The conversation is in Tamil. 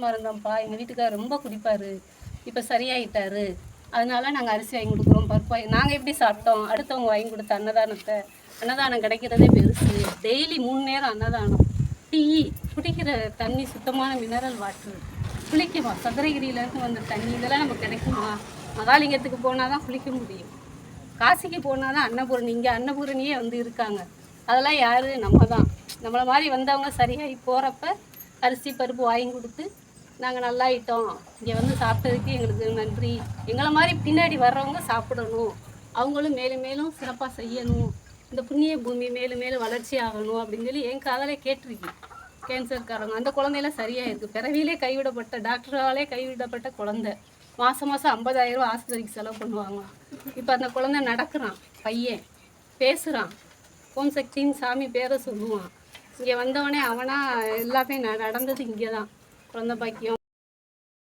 சந்தோஷமாக இருந்தோம்ப்பா, எங்கள் வீட்டுக்காரர் ரொம்ப குடிப்பார், இப்போ சரியாயிட்டாரு, அதனால நாங்கள் அரிசி வாங்கி கொடுக்குறோம், பருப்பு நாங்கள் எப்படி சாப்பிட்டோம், அடுத்தவங்க வாங்கி கொடுத்த அன்னதானம் கிடைக்கிறதே பெருசு. டெய்லி 3 நேரம் அன்னதானம், டீ, குடிக்கிற தண்ணி சுத்தமான மினரல் வாட்ரு, குளிக்குமா சதுரகிரியிலேருந்து வந்த தண்ணி, இதெல்லாம் நமக்கு கிடைக்குமா? மகாலிங்கத்துக்கு போனால் தான் குளிக்க முடியும், காசிக்கு போனால் தான் அன்னபூரணி, இங்கே அன்னபூரணியே வந்து இருக்காங்க. அதெல்லாம் யார்? நம்ம தான். நம்மளை மாதிரி வந்தவங்க சரியாகி போகிறப்ப அரிசி பருப்பு வாங்கி கொடுத்து நாங்கள் நல்லாயிட்டோம், இங்கே வந்து சாப்பிட்டதுக்கு எங்களுக்கு நன்றி, எங்களை மாதிரி பின்னாடி வர்றவங்க சாப்பிடணும், அவங்களும் மேலும் மேலும் சிறப்பாக செய்யணும், இந்த புண்ணிய பூமி மேலும் மேலும் வளர்ச்சி ஆகணும் அப்படின்னு சொல்லி என் காதலே கேட்டிருக்கேன். கேன்சர்காரங்க அந்த குழந்தையெல்லாம் சரியாக இருக்குது, பிறவியிலே கைவிடப்பட்ட, டாக்டராலே கைவிடப்பட்ட குழந்தை, மாதம் 50,000 ரூபா ஆஸ்பத்திரிக்கு செலவு பண்ணுவாங்க. இப்போ அந்த குழந்தை நடக்கிறான், பையன் பேசுகிறான், ஓம் சக்தின்னு சாமி பேரை சொல்லுவான். இங்கே வந்தவனே அவனா எல்லாமே நடந்தது இங்கே தான். குழந்தை பாக்கியம்